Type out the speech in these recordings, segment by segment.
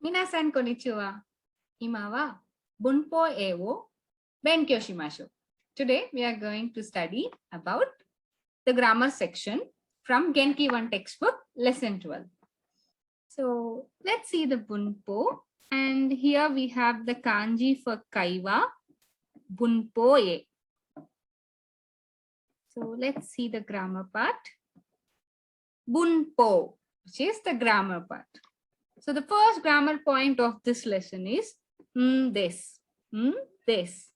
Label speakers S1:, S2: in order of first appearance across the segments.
S1: Minasan konnichiwa. Ima wa bunpo e wo benkyou shimashou. Today we are going to study about the grammar section from Genki 1 textbook, lesson 12. So let's see the bunpo. And here we have the kanji for kaiwa, bunpo e. So let's see the grammar part. Bunpo, which is the grammar part. So the first grammar point of this lesson is this. This.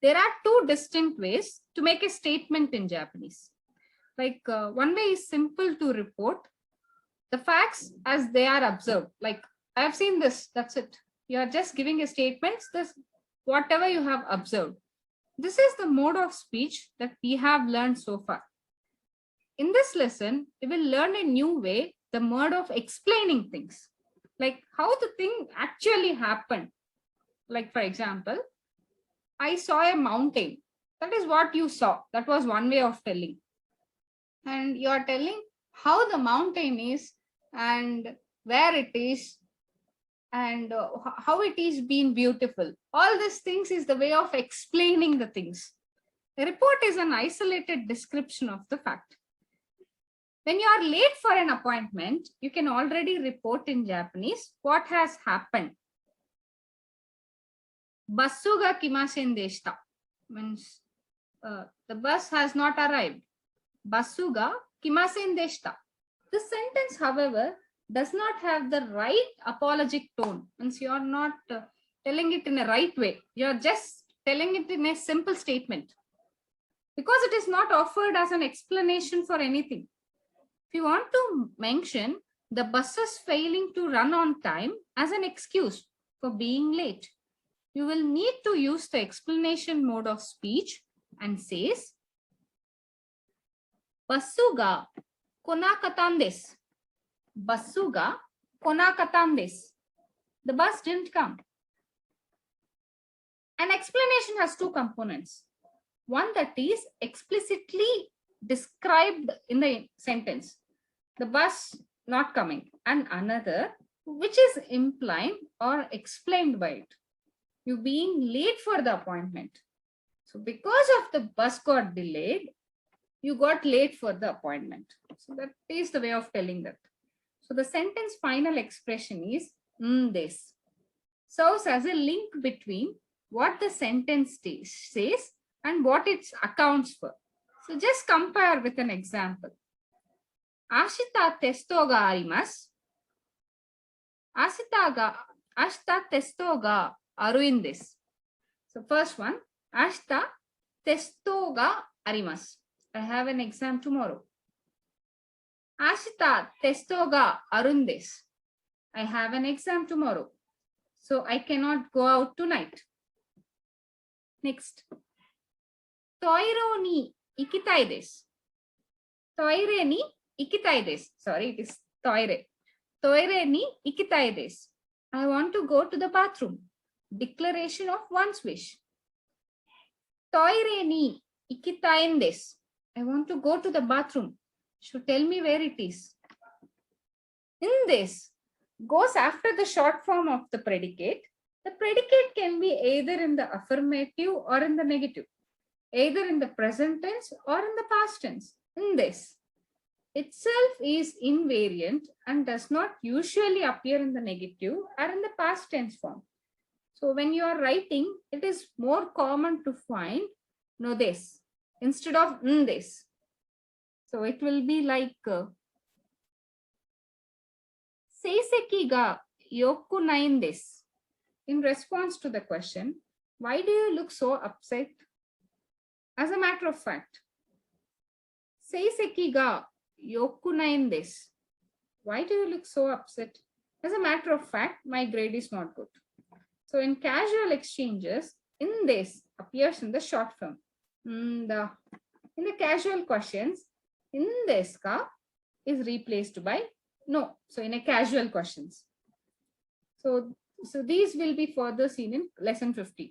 S1: There are two distinct ways to make a statement in Japanese. Like one way is simple to report the facts as they are observed. Like I have seen this, that's it. You are just giving a statement, this whatever you have observed. This is the mode of speech that we have learned so far. In this lesson, we will learn a new way, the mode of explaining things, like how the thing actually happened. Like for example, I saw a mountain. That is what you saw. That was one way of telling. And you are telling how the mountain is and where it is and how it is being beautiful. All these things is the way of explaining the things. A report is an isolated description of the fact. When you are late for an appointment, you can already report in Japanese what has happened. Bassu ga kimasen deshita means the bus has not arrived. Bassu ga kimasen deshita. This sentence, however, does not have the right apologetic tone. Means you are not telling it in a right way. You are just telling it in a simple statement because it is not offered as an explanation for anything. If you want to mention the buses failing to run on time as an excuse for being late, you will need to use the explanation mode of speech and says, Bassu ga konakatan desu. Bassu ga konakatan desu. The bus didn't come. An explanation has two components. One that is explicitly described in the sentence, the bus not coming, and another which is implied or explained by it, you being late for the appointment. So because of the bus got delayed, you got late for the appointment. So that is the way of telling that. So the sentence final expression is this serves as a link between what the sentence says and what it accounts for. So just compare with an example. Ashita testo ga arimasu. Ashita testo ga aruin desu. So first one, ashita testo ga arimasu. I have an exam tomorrow. Ashita testo ga arun desu. I have an exam tomorrow, so I cannot go out tonight. Next. Toiro ni ikitai desu. Toire ni ikitai desu. Sorry, it is toire. Toire ni ikitai desu. I want to go to the bathroom. Declaration of one's wish. Toire ni ikitai desu. I want to go to the bathroom. So tell me where it is. In this goes after the short form of the predicate. The predicate can be either in the affirmative or in the negative, either in the present tense or in the past tense. In this itself is invariant and does not usually appear in the negative or in the past tense form. So when you are writing, it is more common to find no this instead of this. So it will be like seiseki ga yoku nai desu. In response to the question, why do you look so upset? As a matter of fact, seiseki ga yoku nai desu. Why do you look so upset? As a matter of fact, my grade is not good. So in casual exchanges, in this appears in the short form. In the casual questions, in this ka is replaced by no. So in a casual questions. So these will be further seen in lesson 15.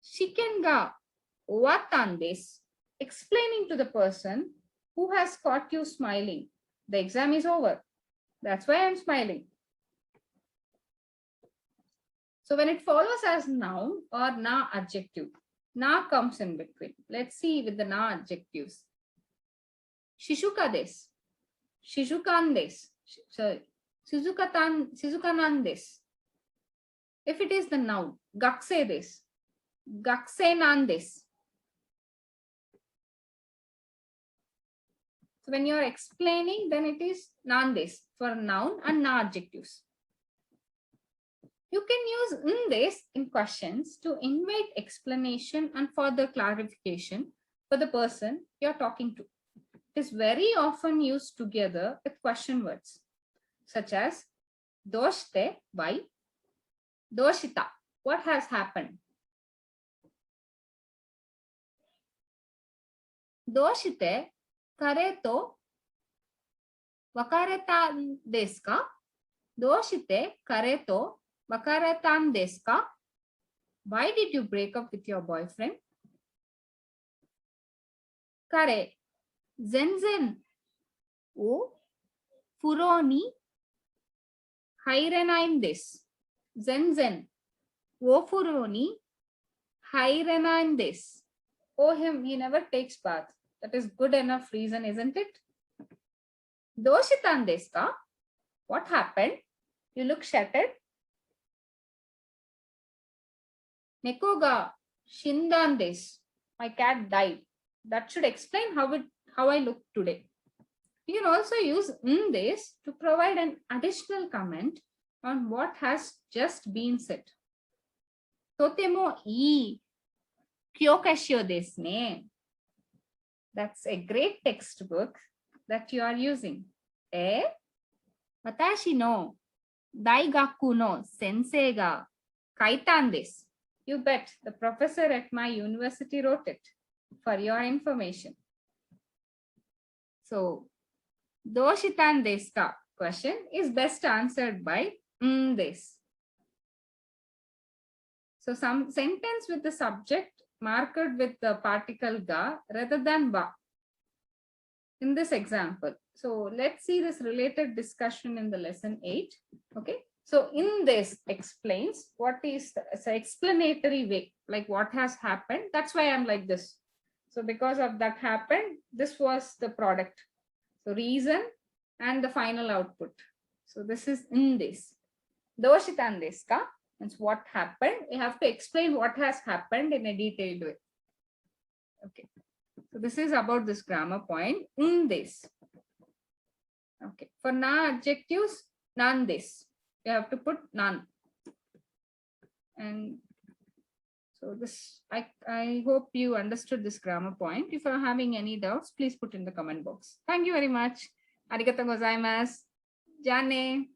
S1: Shiken ga owatta desu. Explaining to the person who has caught you smiling. The exam is over. That's why I'm smiling. So when it follows as noun or na adjective, na comes in between. Let's see with the na adjectives. Shishuka des, Shishukan des, sorry, Shizukanan des. If it is the noun, Gakse des, Gaksenan des. So when you are explaining, then it is nan des for noun and na adjectives. You can use ndes in questions to invite explanation and further clarification for the person you're talking to. It is very often used together with question words such as doshite, why, doshita, what has happened, doshite, kare to wakareta desu ka, doshite, kare to wakaretan desu ka? Why did you break up with your boyfriend? Kare, zenzen o furo ni hairenain desu. Zenzen o furo ni hairenain desu. Oh, him, he never takes bath. That is good enough reason, isn't it? Doshitan desu ka? What happened? You look shattered. Neko ga shindan desu. My cat died. That should explain how I look today. You can also use this to provide an additional comment on what has just been said. Totemo ii kyokashio desu ne. That's a great textbook that you are using. Watashi no daigaku no sensei ga kaitan desu. You bet, the professor at my university wrote it, for your information. So, doshitan desu ka question is best answered by this. So, some sentence with the subject marked with the particle ga rather than ba. In this example, so let's see this related discussion in the lesson 8. Okay. So in this explains what is the explanatory way, like what has happened. That's why I'm like this. So because of that happened, this was the product. So reason and the final output. So this is in this. Doshitan desu ka? Means what happened. You have to explain what has happened in a detailed way. Okay. So this is about this grammar point. In this. Okay. For na adjectives, nan this. You have to put none. And so this, I hope you understood this grammar point. If you're having any doubts, please put in the comment box. Thank you very much. Arigatou gozaimasu. Jane.